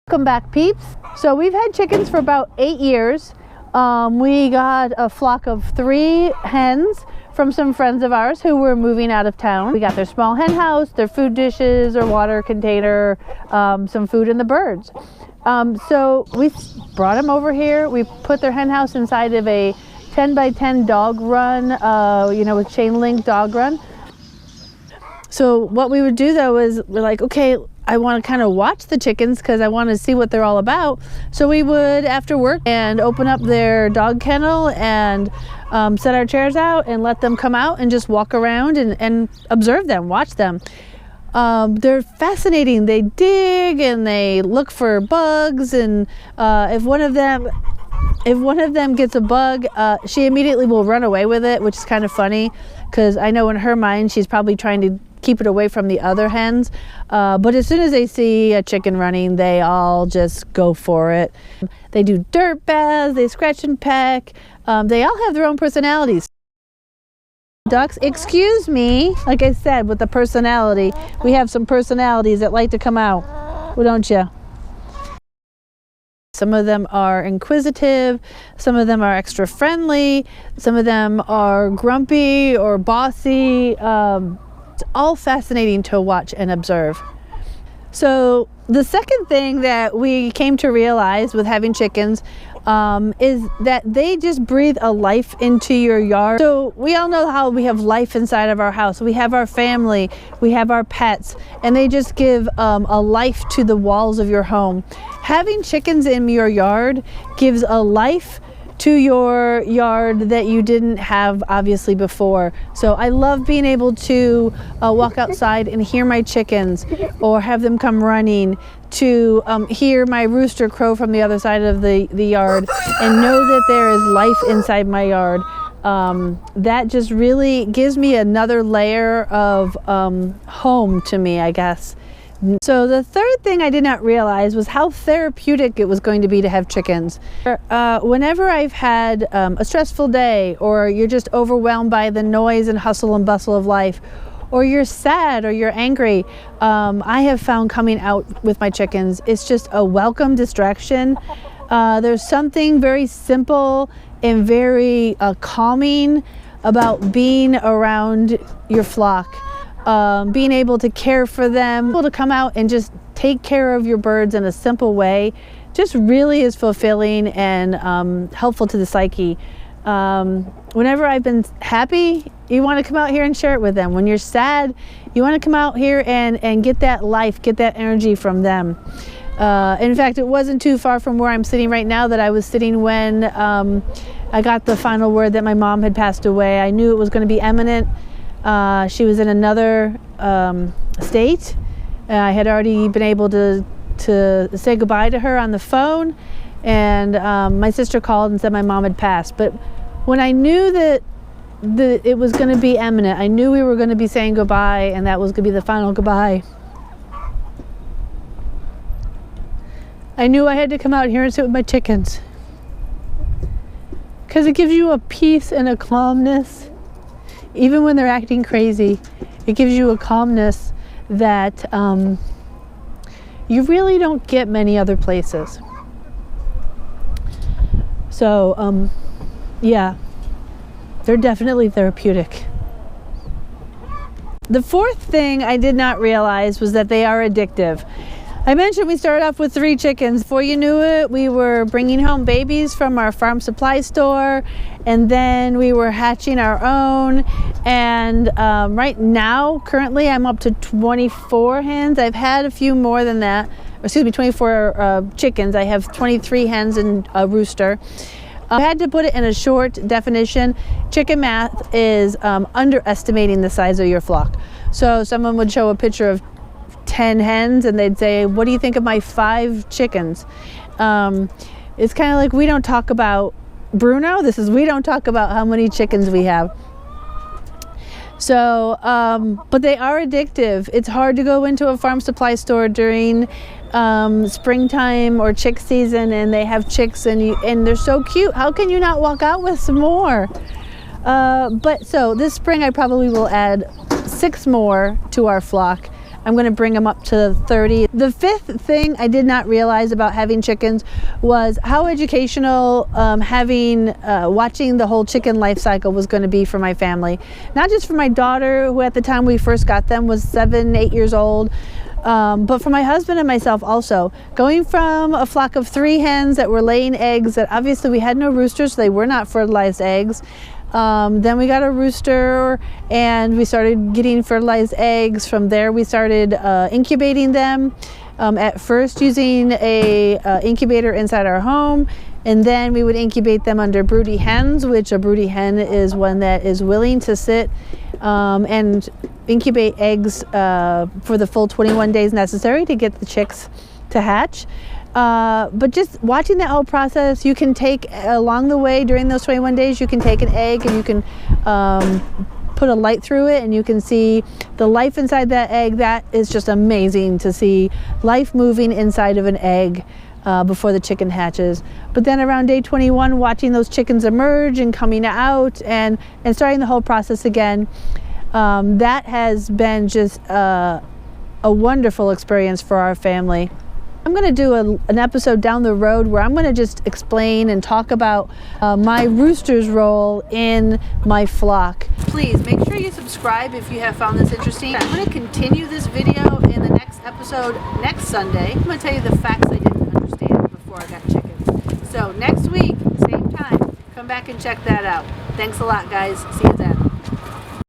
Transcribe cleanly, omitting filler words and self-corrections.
Welcome back, peeps. So we've had chickens for about 8 years. We got a flock of 3 hens from some friends of ours who were moving out of town. We got their small hen house, their food dishes, their water container, some food, and the birds. So we brought them over here. We put their hen house inside of a 10 by 10 dog run, with chain link dog run. So what we would do though is we're like, okay, I want to kind of watch the chickens because I want to see what they're all about. So we would, after work, and open up their dog kennel and set our chairs out and let them come out and just walk around and observe them, watch them. They're fascinating. They dig and they look for bugs, and if one of them gets a bug, she immediately will run away with it, which is kind of funny because I know in her mind she's probably trying to keep it away from the other hens, but as soon as they see a chicken running, they all just go for it. They do dirt baths, they scratch and peck, they all have their own personalities. Ducks, excuse me, like I said, with the personality, we have some personalities that like to come out, well, don't you? Some of them are inquisitive, some of them are extra friendly, some of them are grumpy or bossy. It's all fascinating to watch and observe. So the second thing that we came to realize with having chickens is that they just breathe a life into your yard. So we all know how we have life inside of our house. We have our family, we have our pets, and they just give a life to the walls of your home. Having chickens in your yard gives a life to your yard that you didn't have obviously before. So I love being able to walk outside and hear my chickens or have them come running, to hear my rooster crow from the other side of the yard and know that there is life inside my yard. That just really gives me another layer of home to me, I guess. So the third thing I did not realize was how therapeutic it was going to be to have chickens. Whenever I've had a stressful day, or you're just overwhelmed by the noise and hustle and bustle of life, or you're sad or you're angry, I have found coming out with my chickens, it's just a welcome distraction. There's something very simple and very calming about being around your flock. Being able to care for them, able to come out and just take care of your birds in a simple way, just really is fulfilling and helpful to the psyche. Whenever I've been happy, you want to come out here and share it with them. When you're sad, you want to come out here and get that life, get that energy from them. In fact, it wasn't too far from where I'm sitting right now that I was sitting when I got the final word that my mom had passed away. I knew it was going to be imminent. She was in another state. I had already been able to say goodbye to her on the phone, and my sister called and said my mom had passed. But when I knew that it was going to be imminent, I knew we were going to be saying goodbye, and that was going to be the final goodbye, I knew I had to come out here and sit with my chickens, because it gives you a peace and a calmness. Even when they're acting crazy, it gives you a calmness that you really don't get many other places. So, yeah, they're definitely therapeutic. The fourth thing I did not realize was that they are addictive. I mentioned we started off with 3 chickens. Before you knew it, we were bringing home babies from our farm supply store, and then we were hatching our own. And right now, currently, I'm up to 24 hens. I've had a few more than that. Excuse me, 24 chickens. I have 23 hens and a rooster. I had to put it in a short definition. Chicken math is underestimating the size of your flock. So someone would show a picture of 10 hens and they'd say, what do you think of my 5 chickens? It's kind of like, we don't talk about Bruno. We don't talk about how many chickens we have. So, but they are addictive. It's hard to go into a farm supply store during springtime or chick season and they have chicks and they're so cute. How can you not walk out with some more? But so this spring I probably will add 6 more to our flock. I'm going to bring them up to 30. The fifth thing I did not realize about having chickens was how educational watching the whole chicken life cycle was going to be for my family. Not just for my daughter, who at the time we first got them was 7, 8 years old, but for my husband and myself also. Going from a flock of 3 hens that were laying eggs, that obviously we had no roosters, so they were not fertilized eggs. Then we got a rooster and we started getting fertilized eggs. From there we started incubating them, at first using a incubator inside our home, and then we would incubate them under broody hens, which a broody hen is one that is willing to sit and incubate eggs for the full 21 days necessary to get the chicks to hatch. But just watching that whole process, you can take along the way during those 21 days, you can take an egg and you can put a light through it and you can see the life inside that egg. That is just amazing to see life moving inside of an egg before the chicken hatches. But then around day 21, watching those chickens emerge and coming out and starting the whole process again, that has been just a wonderful experience for our family. I'm going to do an episode down the road where I'm going to just explain and talk about my rooster's role in my flock. Please make sure you subscribe if you have found this interesting. I'm going to continue this video in the next episode next Sunday. I'm going to tell you the facts I didn't understand before I got chickens. So next week, same time, come back and check that out. Thanks a lot, guys. See you then.